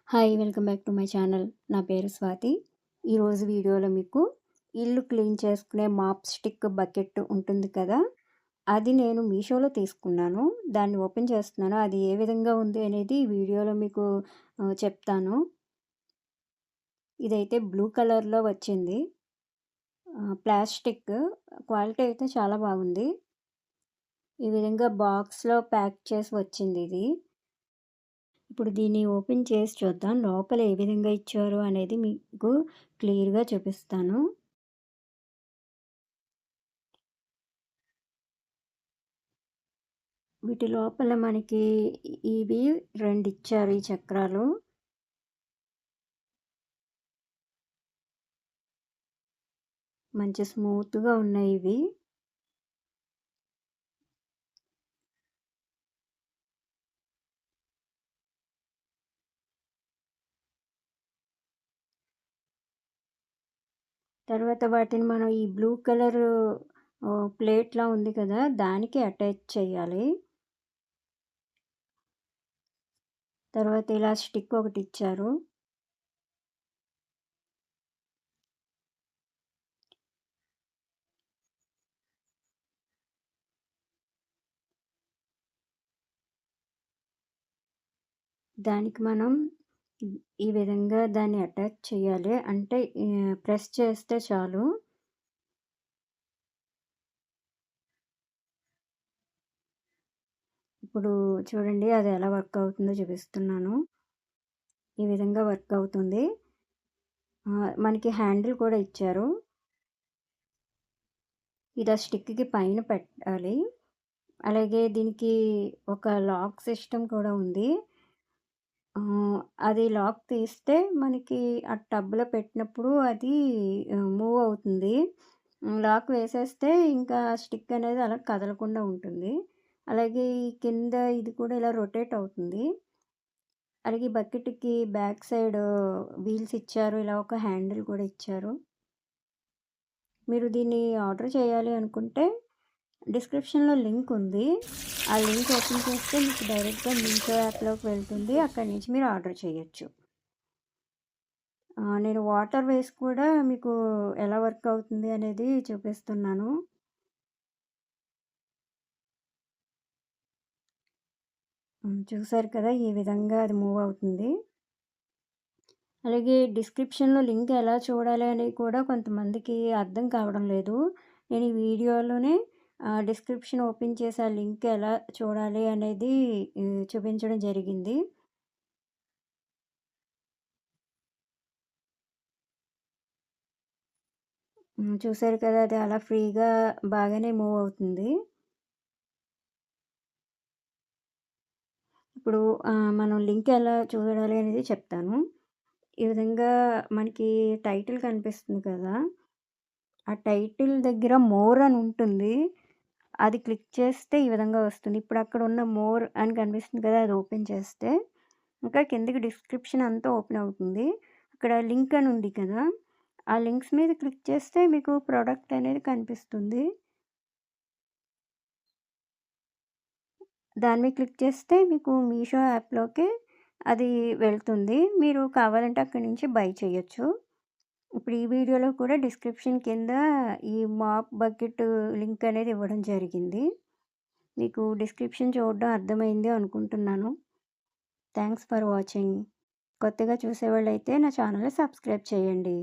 Hi! Welcome back to my channel. నా పేరు స్వాతి. ఈరోజు వీడియోలో మీకు ఇల్లు క్లీన్ చేసుకునే మాప్ స్టిక్ బకెట్ ఉంటుంది కదా! అది నేను మీషోలో తీసుకున్నాను. దాన్ని ఓపెన్ చేస్తున్నాను. అది ఏ విధంగా ఉంది అనేది ఈ వీడియోలో మీకు చెప్తాను. ఇదైతే బ్లూ కలర్‌లో వచ్చింది. ప్లాస్టిక్ క్వాలిటీ అయితే చాలా బాగుంది. ఈ విధంగా బాక్స్‌లో ప్యాక్ చేసి వచ్చిందిది. ఇప్పుడు దీన్ని ఓపెన్ చేసి చూద్దాం. లోపల ఏ విధంగా ఇచ్చారు అనేది మీకు క్లియర్‌గా చూపిస్తాను. వీటి లోపల మనకి ఇవి 2 ఇచ్చారు ఈ చక్రాలు. మంచి స్మూత్‌గా ఉన్నాయి ఇవి. తర్వాత వాటిని మనం ఈ బ్లూ కలరు ప్లేట్‌లా ఉంది కదా! దానికి అటాచ్ చేయాలి. తర్వాత ఇలా స్టిక్ ఒకటిచ్చారు. దానికి మనం ఈ విధంగా దాన్ని అటాచ్ చేయాలి. అంటే ప్రెస్ చేస్తే చాలు. ఇప్పుడు చూడండి అది ఎలా వర్క్ అవుతుందో చూపిస్తున్నాను. ఈ విధంగా వర్క్ అవుతుంది. మనకి హ్యాండిల్ కూడా ఇచ్చారు. ఇది ఆ స్టిక్‌కి పైన పెట్టాలి. అలాగే దీనికి ఒక లాక్ సిస్టమ్ కూడా ఉంది. అది లాక్ తీస్తే మనకి ఆ టబ్‌లో పెట్టినప్పుడు అది మూవ్ అవుతుంది. లాక్ వేసేస్తే ఇంకా స్టిక్ అనేది అలా కదలకుండా ఉంటుంది. అలాగే ఈ కింద ఇది కూడా ఇలా రొటేట్ అవుతుంది. అలాగే బకెట్‌కి బ్యాక్ సైడ్ వీల్స్ ఇచ్చారు. ఇలా ఒక హ్యాండిల్ కూడా ఇచ్చారు. మీరు దీన్ని ఆర్డర్ చేయాలి అనుకుంటే డిస్క్రిప్షన్‌లో లింక్ ఉంది. ఆ లింక్ ఓపెన్ చేస్తే మీకు డైరెక్ట్‌గా మీషో యాప్‌లోకి వెళ్తుంది. అక్కడి నుంచి మీరు ఆర్డర్ చేయొచ్చు. నేను వాటర్ వేసి కూడా మీకు ఎలా వర్క్ అవుతుంది అనేది చూపిస్తున్నాను. చూసారు కదా! ఈ విధంగా అది మూవ్ అవుతుంది. అలాగే డిస్క్రిప్షన్‌లో లింక్ ఎలా చూడాలి అనేది కూడా కొంతమందికి అర్థం కావడం లేదు. నేను ఈ వీడియోలోనే డిస్క్రిప్షన్ ఓపెన్ చేసి ఆ లింక్ ఎలా చూడాలి అనేది చూపించడం జరిగింది. చూసారు కదా! అది అలా ఫ్రీగా బాగానే మూవ్ అవుతుంది. ఇప్పుడు మనం లింక్ ఎలా చూడాలి అనేది చెప్తాను. ఈ విధంగా మనకి టైటిల్ కనిపిస్తుంది కదా! ఆ టైటిల్ దగ్గర మోర్ అని ఉంటుంది. అది క్లిక్ చేస్తే ఈ విధంగా వస్తుంది. ఇప్పుడు అక్కడ ఉన్న మోర్ అని కనిపిస్తుంది కదా! అది ఓపెన్ చేస్తే ఇంకా కిందకి డిస్క్రిప్షన్ అంతా ఓపెన్ అవుతుంది. అక్కడ లింక్ అని ఉంది కదా! ఆ లింక్స్ మీద క్లిక్ చేస్తే మీకు ప్రొడక్ట్ అనేది కనిపిస్తుంది. దాని మీద క్లిక్ చేస్తే మీకు మీషో యాప్‌లోకి అది వెళ్తుంది. మీరు కావాలంటే అక్కడి నుంచి బై చేయొచ్చు. ఇప్పుడు ఈ వీడియోలో కూడా డిస్క్రిప్షన్ కింద ఈ మాప్ బకెట్ లింక్ అనేది ఇవ్వడం జరిగింది. మీకు డిస్క్రిప్షన్ చూడడం అర్థమైంది అనుకుంటున్నాను. Thanks for watching. కొత్తగా చూసేవాళ్ళైతే నా ఛానల్‌ని సబ్స్క్రైబ్ చేయండి.